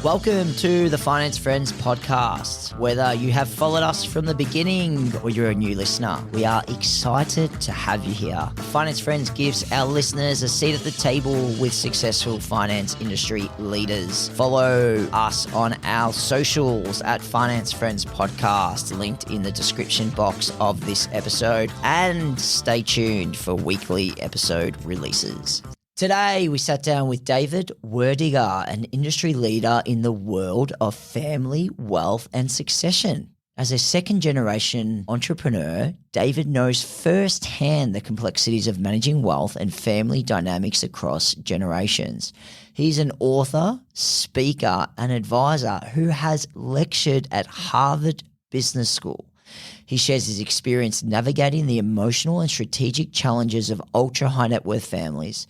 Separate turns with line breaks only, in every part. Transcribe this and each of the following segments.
Welcome to the Finance Friends podcast. Whether you have followed us from the beginning or you're a new listener, we are excited to have you here. Finance Friends gives our listeners a seat at the table with successful finance industry leaders. Follow us on our socials at Finance Friends Podcast, linked in the description box of this episode, and stay tuned for weekly episode releases. Today, we sat down with David Werdiger, an industry leader in the world of family, wealth, and succession. As a second-generation entrepreneur, David knows firsthand the complexities of managing wealth and family dynamics across generations. He's an author, speaker, and advisor who has lectured at Harvard Business School. He shares his experience navigating the emotional and strategic challenges of ultra-high net worth families.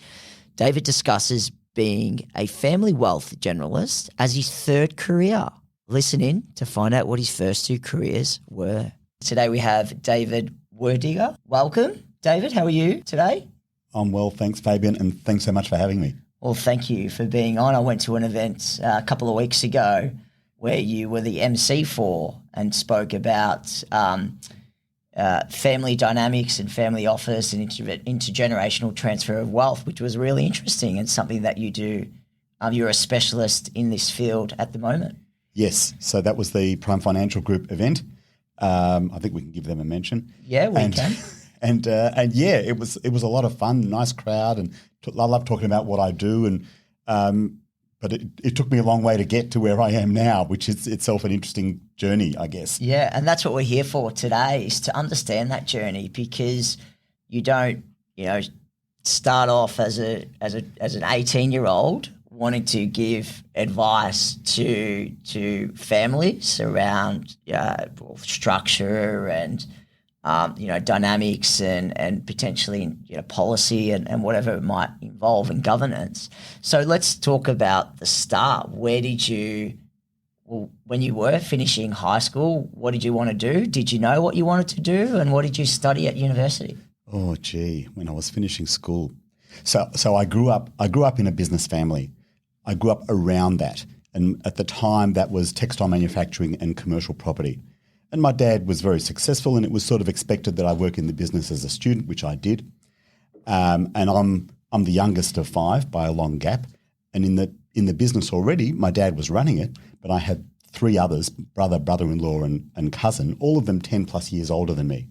David discusses being a family wealth generalist as his third career. Listen in to find out what his first two careers were. Today we have David Werdiger. Welcome, David. How are you today?
I'm well, thanks, Fabian, and thanks so much for having me.
Well, thank you for being on. I went to an event a couple of weeks ago where you were the MC for and spoke about family dynamics and family office and intergenerational transfer of wealth, which was really interesting and something that you do. You're a specialist in this field at the moment.
Yes, so that was the Prime Financial Group event. I think we can give them a mention.
Yeah, we can.
And yeah, it was a lot of fun, nice crowd, and I love talking about what I do. And but it took me a long way to get to where I am now, which is itself an interesting journey, I guess.
Yeah, and that's what we're here for today, is to understand that journey, because you don't, start off as an 18-year-old wanting to give advice to families around structure and dynamics and potentially policy and whatever it might involve in governance. So let's talk about the start. Where did you? Well, when you were finishing high school, what did you want to do? Did you know what you wanted to do, and what did you study at university?
Oh, gee, when I was finishing school. So I grew up in a business family. I grew up around that. And at the time, that was textile manufacturing and commercial property. And my dad was very successful, and it was sort of expected that I work in the business as a student, which I did. And I'm the youngest of five by a long gap. And in the business already, my dad was running it, but I had three others, brother-in-law and cousin, all of them 10 plus years older than me.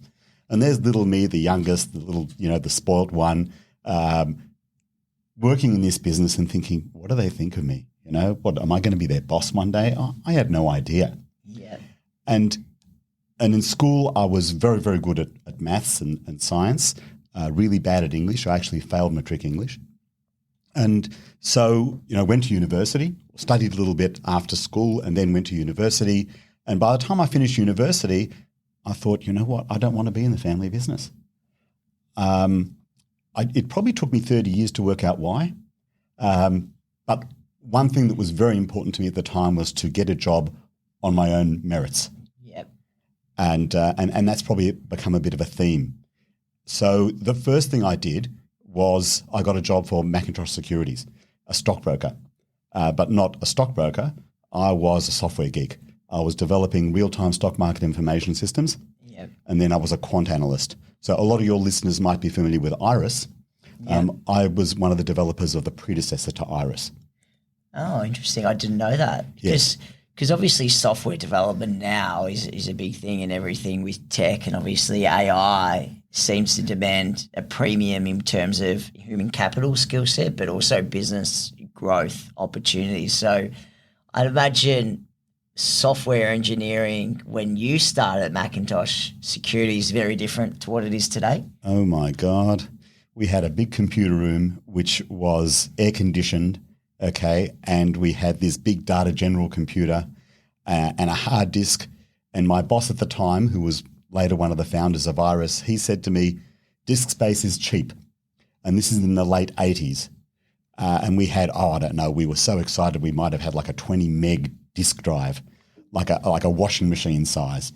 And there's little me, the youngest, the little, the spoilt one, working in this business and thinking, what do they think of me? What am I going to be their boss one day? I had no idea.
Yeah. And
in school, I was very, very good at maths and science, really bad at English. I actually failed matric English. And so, went to university, studied a little bit after school, and then went to university. And by the time I finished university, I thought, you know what, I don't want to be in the family business. It probably took me 30 years to work out why. But one thing that was very important to me at the time was to get a job on my own merits.
Yep.
And that's probably become a bit of a theme. So the first thing I did was I got a job for Macintosh Securities, a stockbroker, but not a stockbroker. I was a software geek. I was developing real-time stock market information systems,
yep.
And then I was a quant analyst. So a lot of your listeners might be familiar with Iris.
Yep.
I was one of the developers of the predecessor to Iris.
Oh, interesting. I didn't know that.
Yes.
Because obviously software development now is a big thing in everything with tech, and obviously AI seems to demand a premium in terms of human capital skill set, but also business growth opportunities. So I'd imagine software engineering when you started at Macintosh Security is very different to what it is today.
Oh my God. We had a big computer room which was air conditioned, okay, and we had this big data general computer and a hard disk. And my boss at the time, who was later one of the founders of Iris, he said to me, disk space is cheap. And this is in the late 80s. And we had, I don't know, we were so excited we might have had like a 20 meg disk drive, like a washing machine size.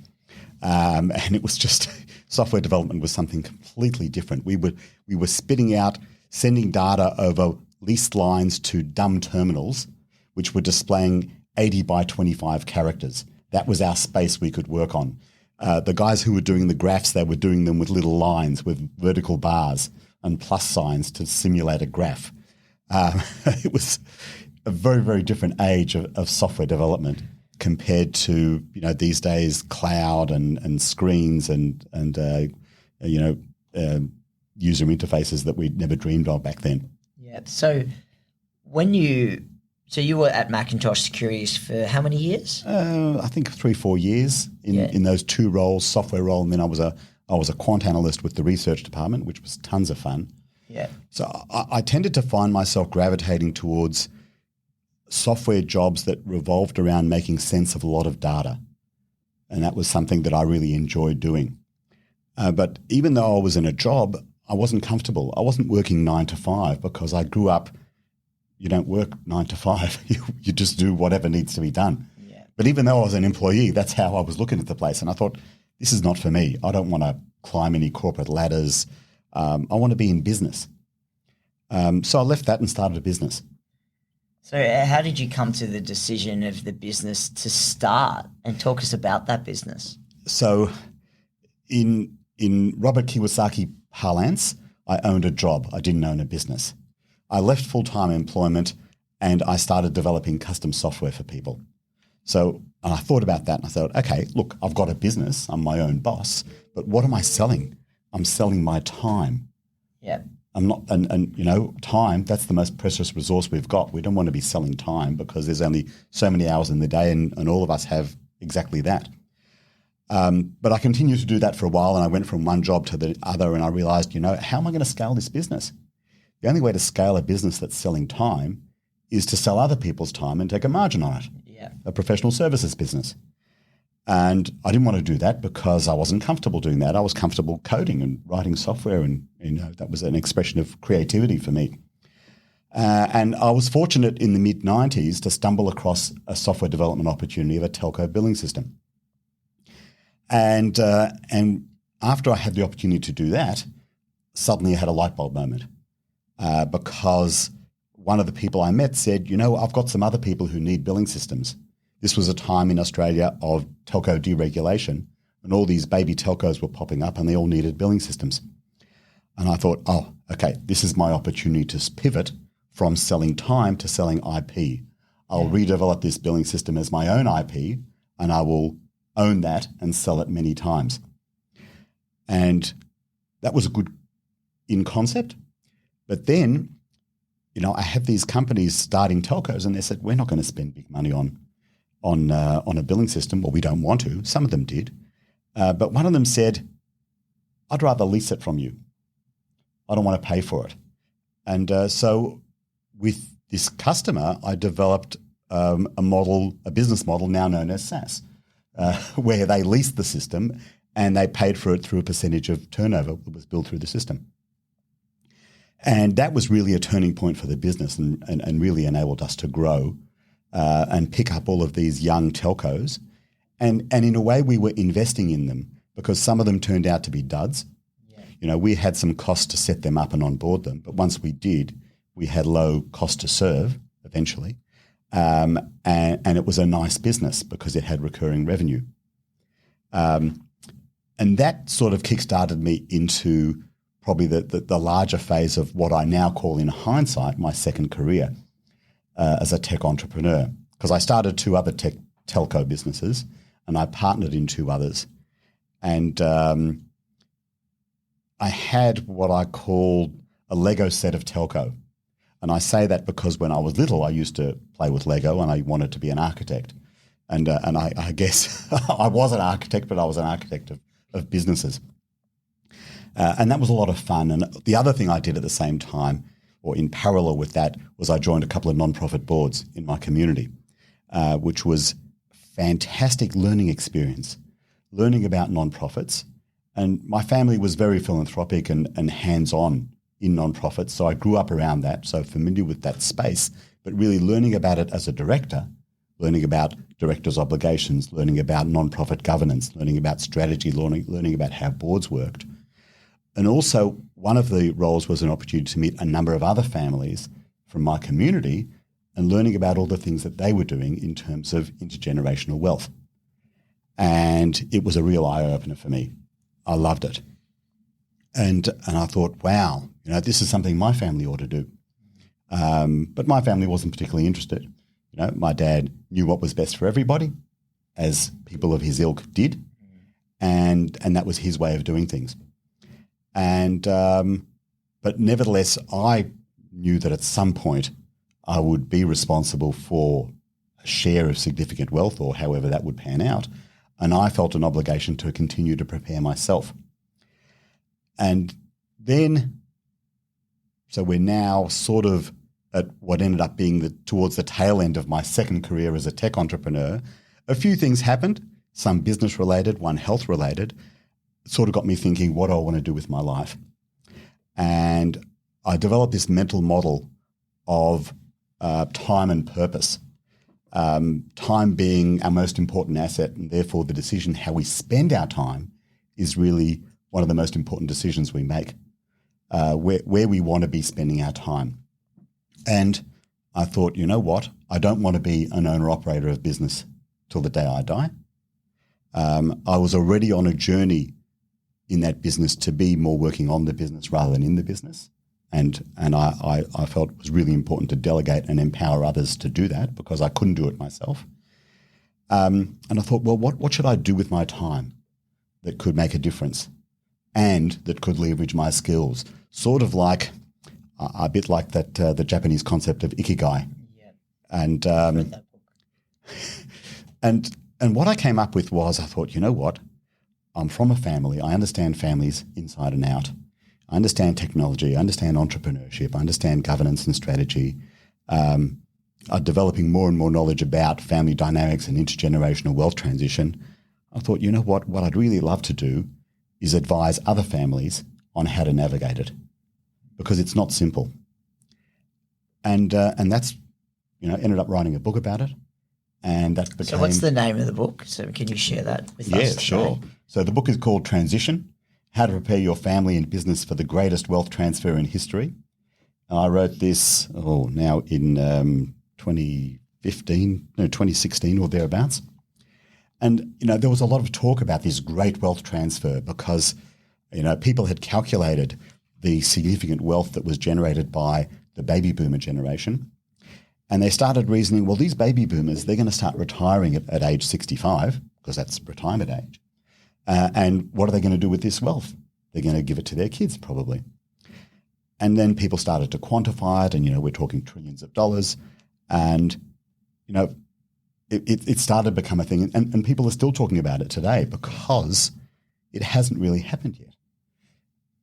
And it was just software development was something completely different. We were sending data over leased lines to dumb terminals, which were displaying 80 by 25 characters. That was our space we could work on. The guys who were doing the graphs, they were doing them with little lines, with vertical bars and plus signs to simulate a graph. It was a very, very different age of software development compared to these days cloud and screens and user interfaces that we'd never dreamed of back then.
Yeah. So you were at Macintosh Securities for how many years?
I think 3-4 years in those two roles, software role, and then I was a quant analyst with the research department, which was tons of fun.
Yeah.
So I tended to find myself gravitating towards software jobs that revolved around making sense of a lot of data, and that was something that I really enjoyed doing. But even though I was in a job, I wasn't comfortable. I wasn't working 9 to 5 because I grew up. You don't work 9 to 5. You just do whatever needs to be done.
Yeah.
But even though I was an employee, that's how I was looking at the place. And I thought, this is not for me. I don't want to climb any corporate ladders. I want to be in business. So I left that and started a business.
So how did you come to the decision of the business to start, and talk us about that business?
So in Robert Kiyosaki parlance, I owned a job. I didn't own a business. I left full-time employment and I started developing custom software for people. So I thought about that and I thought, okay, look, I've got a business. I'm my own boss. But what am I selling? I'm selling my time.
Yeah.
I'm not, and time, that's the most precious resource we've got. We don't want to be selling time because there's only so many hours in the day and all of us have exactly that. But I continued to do that for a while and I went from one job to the other and I realized, how am I going to scale this business? The only way to scale a business that's selling time is to sell other people's time and take a margin on it.
Yeah.
A professional services business. And I didn't want to do that because I wasn't comfortable doing that. I was comfortable coding and writing software and, that was an expression of creativity for me. And I was fortunate in the mid-90s to stumble across a software development opportunity of a telco billing system. And after I had the opportunity to do that, suddenly I had a light bulb moment. Because one of the people I met said, I've got some other people who need billing systems. This was a time in Australia of telco deregulation and all these baby telcos were popping up and they all needed billing systems. And I thought, oh, okay, this is my opportunity to pivot from selling time to selling IP. I'll redevelop this billing system as my own IP and I will own that and sell it many times. And that was a good in concept. But then, I had these companies starting telcos and they said, we're not going to spend big money on a billing system. Well, we don't want to. Some of them did. But one of them said, I'd rather lease it from you. I don't want to pay for it. And so with this customer, I developed a business model now known as SaaS, where they leased the system and they paid for it through a percentage of turnover that was built through the system. And that was really a turning point for the business and really enabled us to grow and pick up all of these young telcos. And in a way, we were investing in them because some of them turned out to be duds. Yeah. We had some cost to set them up and onboard them. But once we did, we had low cost to serve eventually. And it was a nice business because it had recurring revenue. And that sort of kickstarted me into probably the larger phase of what I now call in hindsight my second career as a tech entrepreneur. Because I started 2 other telco businesses and I partnered in 2 others. And I had what I call a Lego set of telco. And I say that because when I was little, I used to play with Lego and I wanted to be an architect. And I guess I was an architect, but I was an architect of businesses. And that was a lot of fun. And the other thing I did at the same time, or in parallel with that, was I joined a couple of nonprofit boards in my community, which was fantastic learning experience, learning about nonprofits. And my family was very philanthropic and hands-on in nonprofits, so I grew up around that, so familiar with that space. But really learning about it as a director learning about directors' obligations, learning about non-profit governance, learning about strategy, learning about how boards worked. And also, one of the roles was an opportunity to meet a number of other families from my community and learning about all the things that they were doing in terms of intergenerational wealth. And it was a real eye-opener for me. I loved it. And I thought, wow, this is something my family ought to do. But my family wasn't particularly interested. My dad knew what was best for everybody, as people of his ilk did, and that was his way of doing things. And but nevertheless, I knew that at some point I would be responsible for a share of significant wealth, or however that would pan out, and I felt an obligation to continue to prepare myself. And then, so we're now sort of at what ended up being towards the tail end of my second career as a tech entrepreneur. A few things happened, some business related, one health related. It sort of got me thinking, what do I want to do with my life? And I developed this mental model of time and purpose. Time being our most important asset, and therefore the decision how we spend our time is really one of the most important decisions we make, where we want to be spending our time. And I thought, you know what? I don't want to be an owner-operator of business till the day I die. I was already on a journey in that business to be more working on the business rather than in the business. And I felt it was really important to delegate and empower others to do that because I couldn't do it myself. And I thought, well, what should I do with my time that could make a difference and that could leverage my skills? Sort of like, a bit like that the Japanese concept of ikigai.
Yeah.
And
I've read that book.
and what I came up with was, I thought, you know what? I'm from a family. I understand families inside and out. I understand technology. I understand entrepreneurship. I understand governance and strategy. I'm developing more and more knowledge about family dynamics and intergenerational wealth transition. I thought, you know what? What I'd really love to do is advise other families on how to navigate it, because it's not simple. And that's, ended up writing a book about it. And that became...
So what's the name of the book? So can you share that with us?
Yeah, sure. So the book is called Transition: How to Prepare Your Family and Business for the Greatest Wealth Transfer in History. And I wrote this, now in 2016 or thereabouts. And, there was a lot of talk about this great wealth transfer because, people had calculated the significant wealth that was generated by the baby boomer generation. And they started reasoning, well, these baby boomers, they're going to start retiring at age 65 because that's retirement age. And what are they going to do with this wealth? They're going to give it to their kids probably. And then people started to quantify it and, we're talking trillions of dollars. And, it started to become a thing. And people are still talking about it today because it hasn't really happened yet.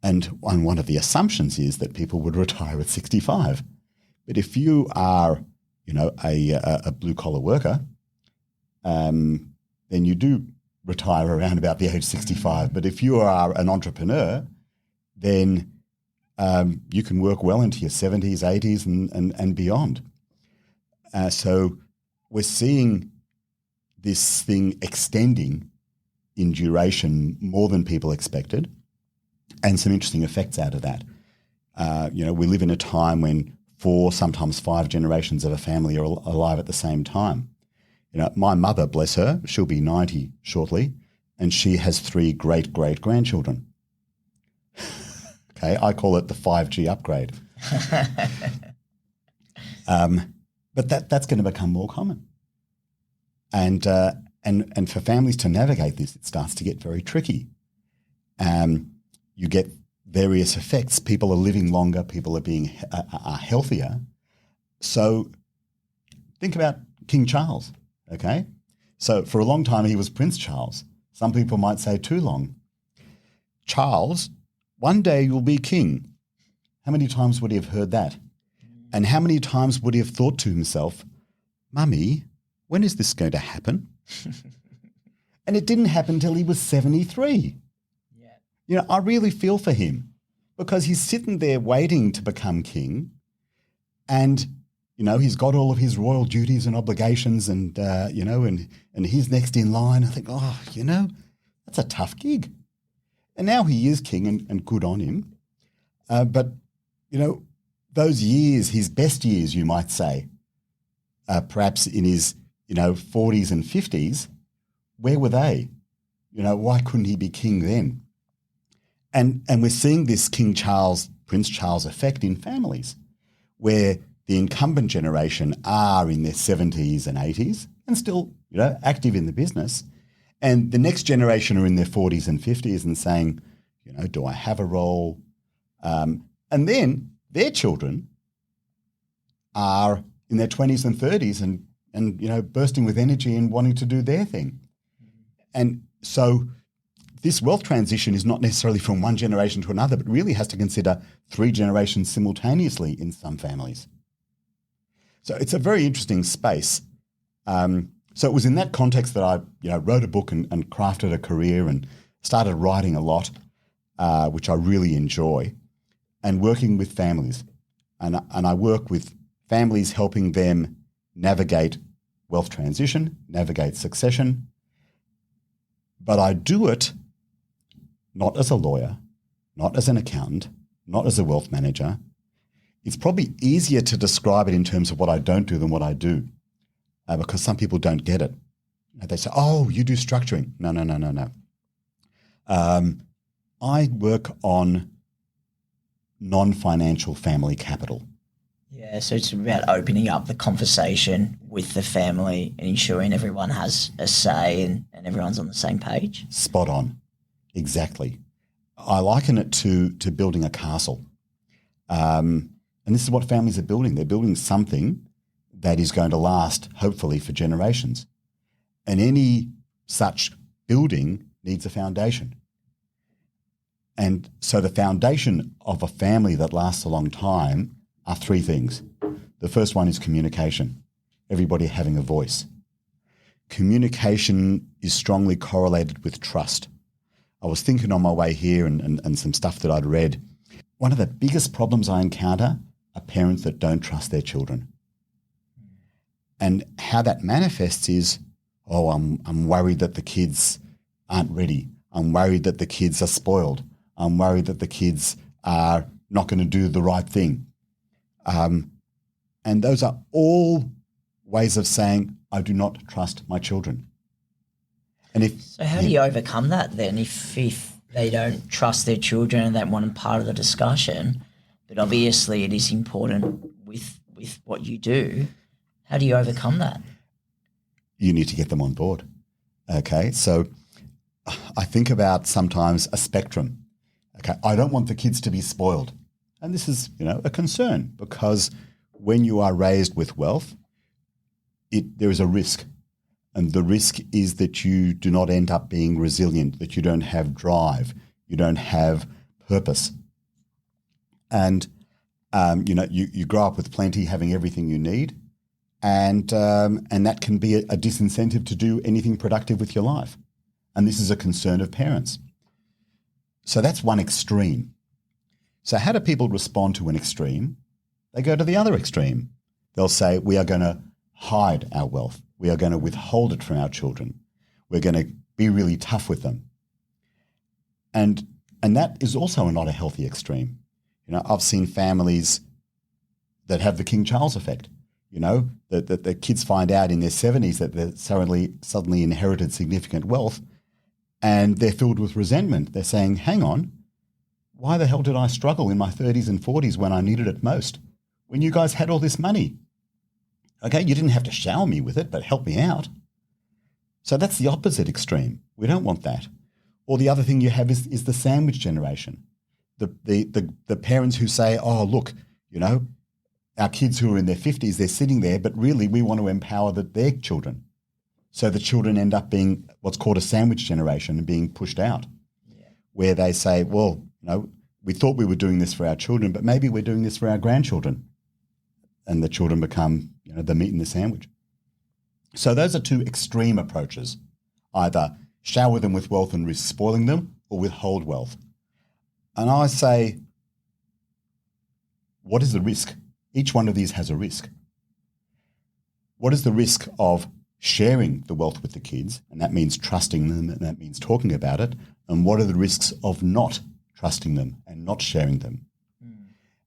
And one of the assumptions is that people would retire at 65. But if you are, a blue-collar worker, then you do retire around about the age 65. But if you are an entrepreneur, then you can work well into your 70s, 80s and beyond. So we're seeing this thing extending in duration more than people expected, and some interesting effects out of that. We live in a time when 4, sometimes 5 generations of a family are alive at the same time. My mother, bless her, she'll be 90 shortly, and she has 3 great-great-grandchildren. Okay, I call it the 5G upgrade. But that's going to become more common. And for families to navigate this, it starts to get very tricky. You get various effects. People are living longer. People are healthier. So think about King Charles, okay? So for a long time, he was Prince Charles. Some people might say too long. Charles, one day you'll be king. How many times would he have heard that? And how many times would he have thought to himself, Mummy, when is this going to happen? And it didn't happen until he was 73. I really feel for him because he's sitting there waiting to become king. And, he's got all of his royal duties and obligations and he's next in line. I think, that's a tough gig. And now he is king and good on him. But those years, his best years, you might say, perhaps in his, 40s and 50s, where were they? Why couldn't he be king then? And we're seeing this Prince Charles effect in families where the incumbent generation are in their 70s and 80s and still, active in the business. And the next generation are in their 40s and 50s and saying, do I have a role? And then their children are in their 20s and 30s and bursting with energy and wanting to do their thing. And so this wealth transition is not necessarily from one generation to another, but really has to consider 3 generations simultaneously in some families. So it's a very interesting space. So it was in that context that I wrote a book and crafted a career and started writing a lot, which I really enjoy, and working with families. And I work with families helping them navigate wealth transition, navigate succession. But I do it not as a lawyer, not as an accountant, not as a wealth manager. It's probably easier to describe it in terms of what I don't do than what I do, because some people don't get it. They say, oh, you do structuring. No. I work on non-financial family capital.
Yeah, so it's about opening up the conversation with the family and ensuring everyone has a say and everyone's on the same page.
Spot on. Exactly. I liken it to building a castle. And this is what families are building. They're building something that is going to last, hopefully, for generations. And any such building needs a foundation. And so the foundation of a family that lasts a long time are 3 things. The first one is communication, everybody having a voice. Communication is strongly correlated with trust. I was thinking on my way here and some stuff that I'd read. One of the biggest problems I encounter are parents that don't trust their children. And how that manifests is, I'm worried that the kids aren't ready. I'm worried that the kids are spoiled. I'm worried that the kids are not going to do the right thing. And those are all ways of saying, I do not trust my children.
So how do you overcome that then if they don't trust their children and they want them part of the discussion, but obviously it is important with what you do? How do you overcome that?
You need to get them on board. Okay, so I think about sometimes a spectrum. Okay, I don't want the kids to be spoiled. And this is, a concern because when you are raised with wealth, there is a risk. And the risk is that you do not end up being resilient, that you don't have drive, you don't have purpose. And, you grow up with plenty, having everything you need. And that can be a disincentive to do anything productive with your life. And this is a concern of parents. So that's one extreme. So how do people respond to an extreme? They go to the other extreme. They'll say, we are going to hide our wealth. We are going to withhold it from our children. We're going to be really tough with them. And that is also not a healthy extreme. I've seen families that have the King Charles effect. That the kids find out in their 70s that they suddenly inherited significant wealth and they're filled with resentment. They're saying, hang on, why the hell did I struggle in my 30s and 40s when I needed it most? When you guys had all this money. Okay, you didn't have to shower me with it, but help me out. So that's the opposite extreme. We don't want that. Or the other thing you have is the sandwich generation. The parents who say, oh, look, our kids who are in their 50s, they're sitting there, but really we want to empower their children. So the children end up being what's called a sandwich generation and being pushed out, where they say, well, we thought we were doing this for our children, but maybe we're doing this for our grandchildren. And the children become, the meat in the sandwich. So those are 2 extreme approaches, either shower them with wealth and risk spoiling them or withhold wealth. And I say, what is the risk? Each one of these has a risk. What is the risk of sharing the wealth with the kids? And that means trusting them, and that means talking about it. And what are the risks of not trusting them and not sharing them?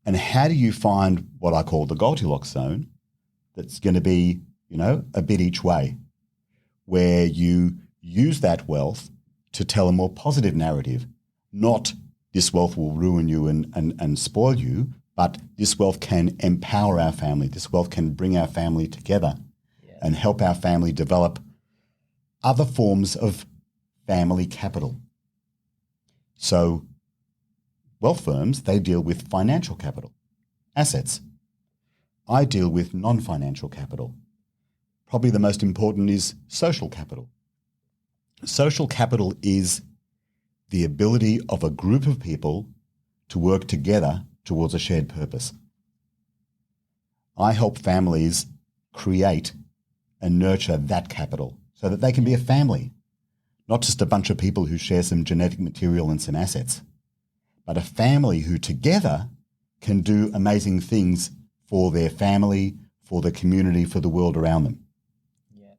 And how do you find what I call the Goldilocks zone that's going to be, a bit each way, where you use that wealth to tell a more positive narrative, not this wealth will ruin you and spoil you, but this wealth can empower our family. This wealth can bring our family together and help our family develop other forms of family capital. So wealth firms, they deal with financial capital, assets. I deal with non-financial capital. Probably the most important is social capital. Social capital is the ability of a group of people to work together towards a shared purpose. I help families create and nurture that capital so that they can be a family, not just a bunch of people who share some genetic material and some assets, but a family who together can do amazing things for their family, for the community, for the world around them.
Yeah.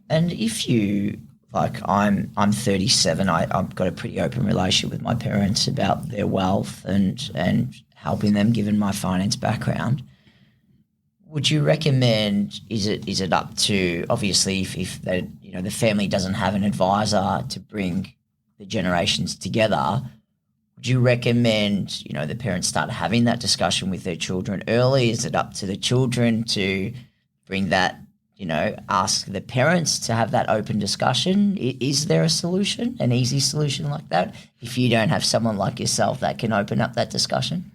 And if you, I'm 37, I've got a pretty open relationship with my parents about their wealth and helping them given my finance background. Would you recommend, is it up to, obviously if they, the family doesn't have an advisor to bring the generations together, would you recommend, the parents start having that discussion with their children early? Is it up to the children to bring that, ask the parents to have that open discussion? Is there a solution, an easy solution like that, if you don't have someone like yourself that can open up that discussion?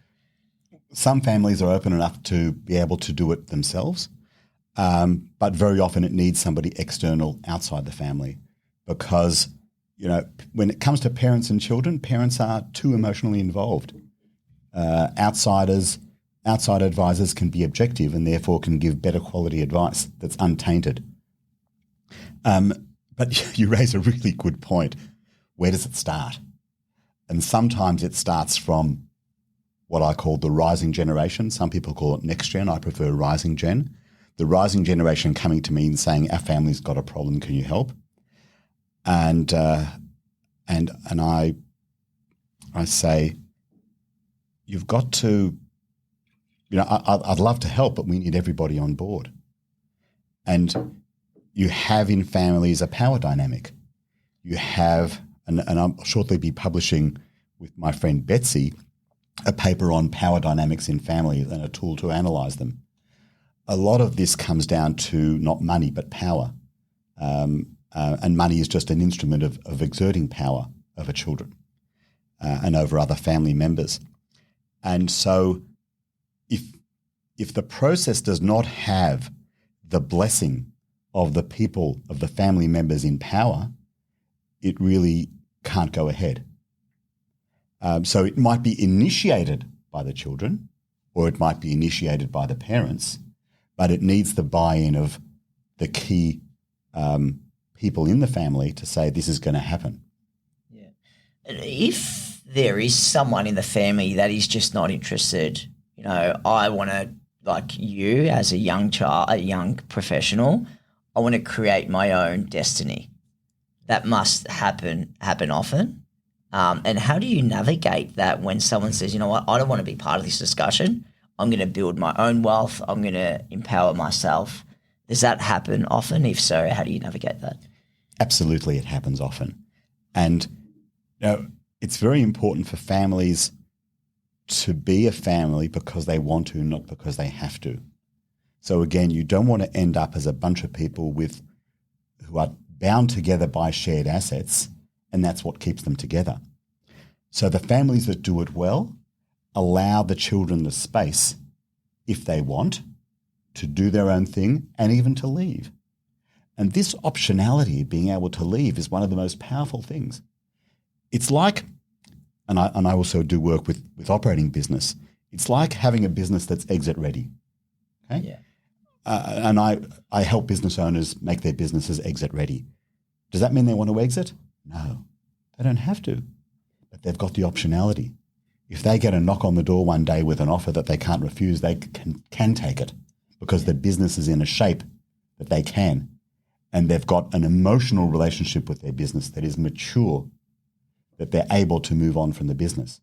Some families are open enough to be able to do it themselves, but very often it needs somebody external outside the family because, when it comes to parents and children, parents are too emotionally involved. Outside advisors can be objective and therefore can give better quality advice that's untainted. But you raise a really good point. Where does it start? And sometimes it starts from what I call the rising generation. Some people call it next gen. I prefer rising gen. The rising generation coming to me and saying, our family's got a problem, can you help? And I say, you've got to, I'd love to help, but we need everybody on board. And you have in families a power dynamic. You have, and I'll shortly be publishing with my friend Betsy a paper on power dynamics in families and a tool to analyse them. A lot of this comes down to not money but power. And money is just an instrument of exerting power over children and over other family members. And so if the process does not have the blessing of the people, of the family members in power, it really can't go ahead. So it might be initiated by the children or it might be initiated by the parents, but it needs the buy-in of the key people in the family to say this is going to happen.
Yeah. If there is someone in the family that is just not interested, I want to, like you as a young child, a young professional, I want to create my own destiny. That must happen often. And how do you navigate that when someone says, you know what, I don't want to be part of this discussion. I'm going to build my own wealth. I'm going to empower myself. Does that happen often? If so, how do you navigate that?
Absolutely, it happens often. And it's very important for families to be a family because they want to, not because they have to. So again, you don't want to end up as a bunch of people who are bound together by shared assets, and that's what keeps them together. So the families that do it well allow the children the space, if they want, to do their own thing and even to leave. And this optionality, being able to leave, is one of the most powerful things. It's like, and I also do work with operating business, it's like having a business that's exit ready. Okay?
Yeah.
And I help business owners make their businesses exit ready. Does that mean they want to exit? No, they don't have to, but they've got the optionality. If they get a knock on the door one day with an offer that they can't refuse, they can take it because their business is in a shape that they can, and they've got an emotional relationship with their business that is mature, that they're able to move on from the business.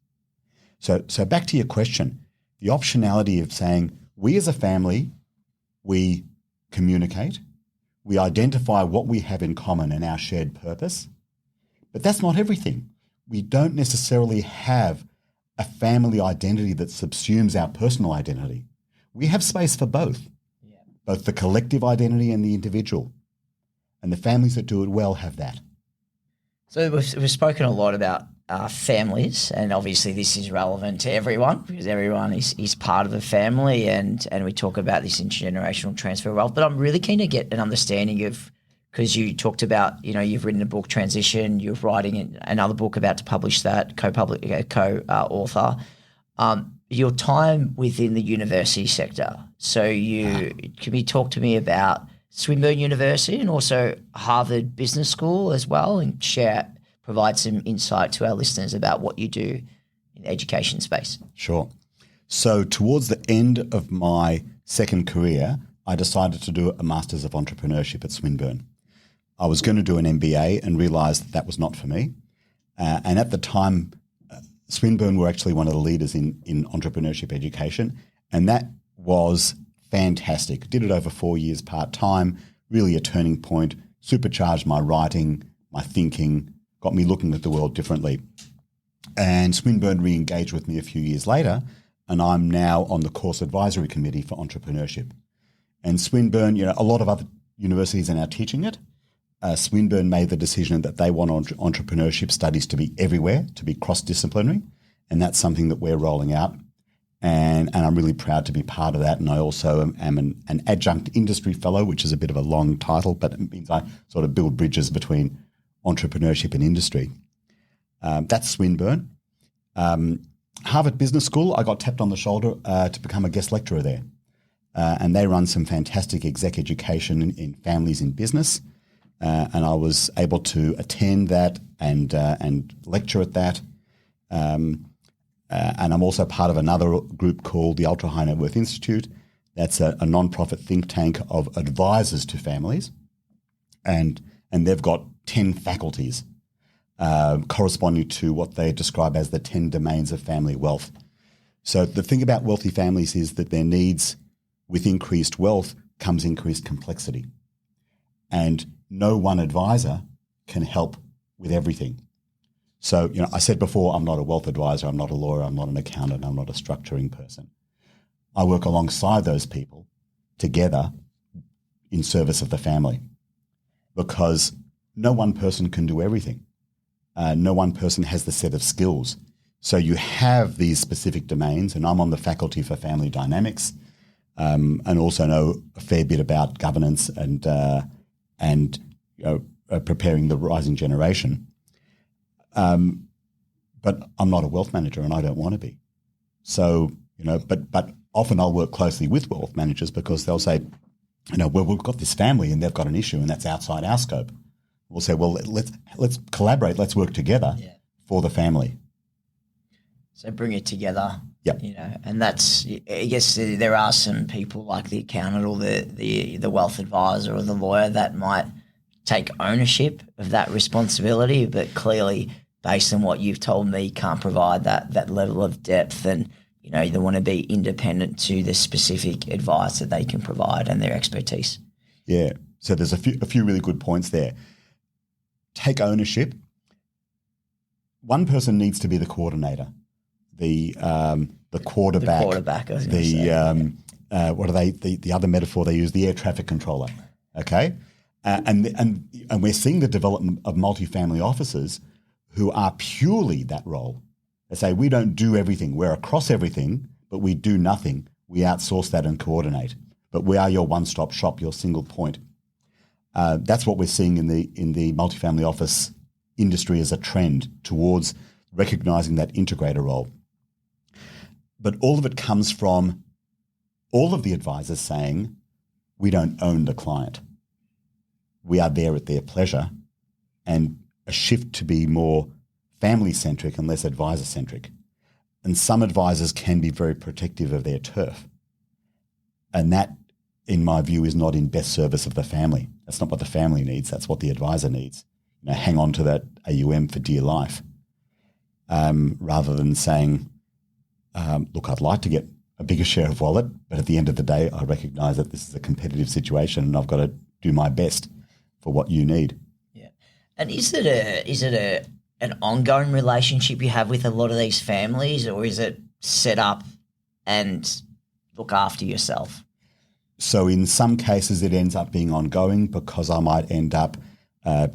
So back to your question, the optionality of saying we as a family, we communicate, we identify what we have in common and our shared purpose, but that's not everything. We don't necessarily have a family identity that subsumes our personal identity. We have space for both, both the collective identity and the individual. And the families that do it well have that.
So we've spoken a lot about families, and obviously this is relevant to everyone because everyone is part of a family, and we talk about this intergenerational transfer of wealth. But I'm really keen to get an understanding of, because you talked about, you've written a book, Transition, you're writing another book about to publish that, co-author, your time within the university sector. So can you talk to me about Swinburne University and also Harvard Business School as well, and provide some insight to our listeners about what you do in the education space?
Sure. So towards the end of my second career, I decided to do a Masters of Entrepreneurship at Swinburne. I was going to do an MBA and realised that was not for me. And at the time, Swinburne were actually one of the leaders in entrepreneurship education, and that was fantastic. Did it over 4 years part-time, really a turning point, supercharged my writing, my thinking, got me looking at the world differently. And Swinburne re-engaged with me a few years later, and I'm now on the course advisory committee for entrepreneurship. And Swinburne, a lot of other universities are now teaching it. Swinburne made the decision that they want entrepreneurship studies to be everywhere, to be cross-disciplinary, and that's something that we're rolling out. And I'm really proud to be part of that. And I also am an adjunct industry fellow, which is a bit of a long title, but it means I sort of build bridges between entrepreneurship and industry. That's Swinburne. Harvard Business School, I got tapped on the shoulder to become a guest lecturer there. And they run some fantastic exec education in families in business. And I was able to attend that and lecture at that. And I'm also part of another group called the Ultra High Net Worth Institute. That's a non-profit think tank of advisors to families. And they've got 10 faculties corresponding to what they describe as the 10 domains of family wealth. So the thing about wealthy families is that their needs with increased wealth comes increased complexity. And no one advisor can help with everything. So, I said before, I'm not a wealth advisor, I'm not a lawyer, I'm not an accountant, I'm not a structuring person. I work alongside those people together in service of the family, because no one person can do everything. No one person has the set of skills. So you have these specific domains, and I'm on the faculty for family dynamics, and also know a fair bit about governance and preparing the rising generation. But I'm not a wealth manager, and I don't want to be. So, but often I'll work closely with wealth managers because they'll say, well, we've got this family and they've got an issue and that's outside our scope. We'll say, well, let's collaborate, let's work together for the family.
So bring it together.
Yep.
And that's, I guess there are some people like the accountant or the wealth advisor or the lawyer that might take ownership of that responsibility, but clearly based on what you've told me can't provide that level of depth, and they want to be independent to the specific advice that they can provide and their expertise.
Yeah. So there's a few really good points there. Take ownership. One person needs to be the coordinator, the quarterback.
The quarterback, I was going to say.
What are they? The other metaphor they use, the air traffic controller. Okay. And we're seeing the development of multifamily offices who are purely that role. They say, we don't do everything. We're across everything, but we do nothing. We outsource that and coordinate. But we are your one-stop shop, your single point. That's what we're seeing in the multifamily office industry as a trend towards recognizing that integrator role. But all of it comes from all of the advisors saying, we don't own the client. We are there at their pleasure, and a shift to be more family-centric and less advisor-centric. And some advisors can be very protective of their turf. And that in my view, is not in best service of the family. That's not what the family needs. That's what the advisor needs. Hang on to that AUM for dear life, rather than saying, look, I'd like to get a bigger share of wallet, but at the end of the day, I recognise that this is a competitive situation and I've got to do my best for what you need.
Yeah. And is it an ongoing relationship you have with a lot of these families, or is it set up and look after yourself?
So in some cases it ends up being ongoing because I might end up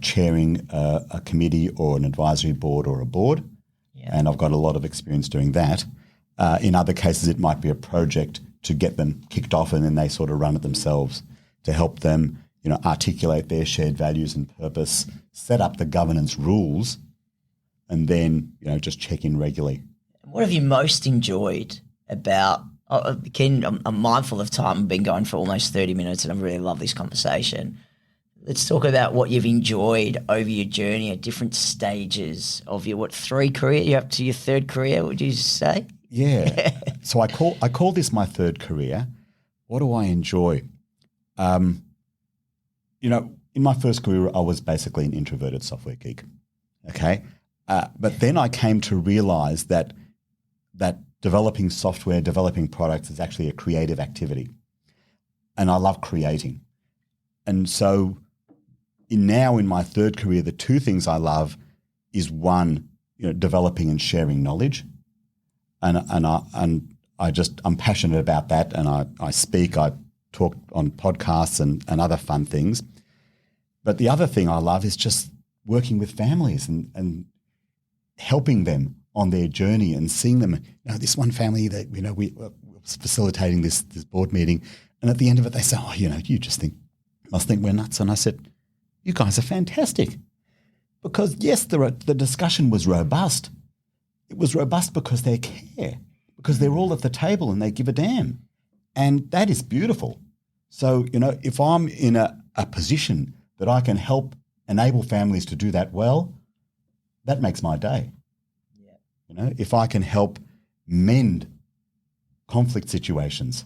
chairing a committee or an advisory board or a board, and I've got a lot of experience doing that. In other cases it might be a project to get them kicked off and then they sort of run it themselves, to help them articulate their shared values and purpose, set up the governance rules, and then just check in regularly.
What have you most enjoyed about Ken, I'm mindful of time. I've been going for almost 30 minutes and I really love this conversation. Let's talk about what you've enjoyed over your journey at different stages of your, third career, would you say?
Yeah. So I call this my third career. What do I enjoy? In my first career, I was basically an introverted software geek. Okay. But then I came to realize that developing software, developing products is actually a creative activity. And I love creating. And so now in my third career, the two things I love is one, developing and sharing knowledge. And I'm passionate about that. And I speak, I talk on podcasts and other fun things. But the other thing I love is just working with families and helping them on their journey and seeing them. This one family that we was facilitating this board meeting, and at the end of it they say, you must think we're nuts. And I said, you guys are fantastic, because yes, the discussion was robust. It was robust because they care, because they're all at the table and they give a damn, and that is beautiful. So if I'm in a position that I can help enable families to do that well, that makes my day. If I can help mend conflict situations,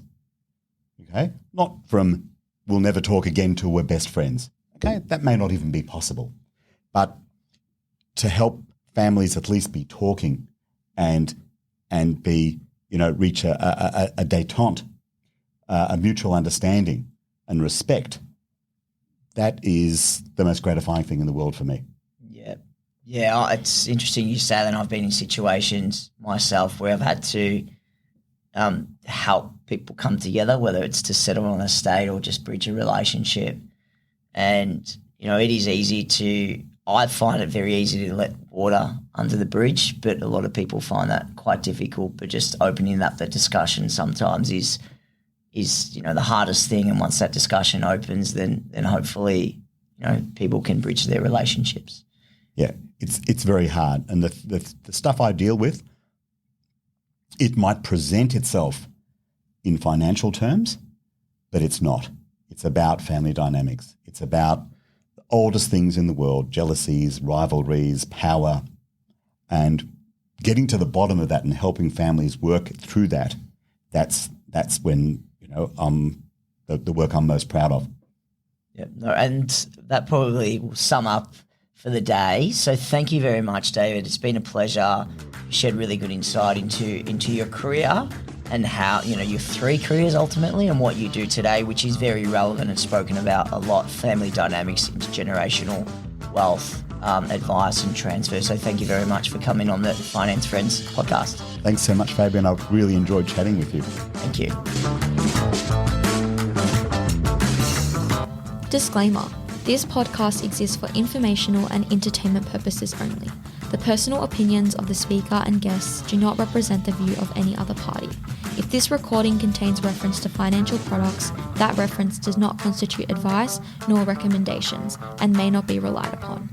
okay, not from we'll never talk again till we're best friends, okay, that may not even be possible, but to help families at least be talking and be, reach a détente, a mutual understanding and respect, that is the most gratifying thing in the world for me.
Yeah, it's interesting you say that. I've been in situations myself where I've had to help people come together, whether it's to settle on a estate or just bridge a relationship. And, it is I find it very easy to let water under the bridge, but a lot of people find that quite difficult. But just opening up the discussion sometimes is the hardest thing. And once that discussion opens, then hopefully, people can bridge their relationships.
Yeah, it's very hard. And the stuff I deal with, it might present itself in financial terms, but it's not. It's about family dynamics. It's about the oldest things in the world, jealousies, rivalries, power, and getting to the bottom of that and helping families work through that. That's when, the work I'm most proud of.
Yeah, and that probably will sum up for the day. So thank you very much, David. It's been a pleasure. You shared really good insight into your career and how, your three careers ultimately and what you do today, which is very relevant and spoken about a lot, family dynamics, intergenerational wealth, advice and transfer. So thank you very much for coming on the Finance Friends podcast.
Thanks so much, Fabian. I've really enjoyed chatting with you.
Thank you.
Disclaimer. This podcast exists for informational and entertainment purposes only. The personal opinions of the speaker and guests do not represent the view of any other party. If this recording contains reference to financial products, that reference does not constitute advice nor recommendations and may not be relied upon.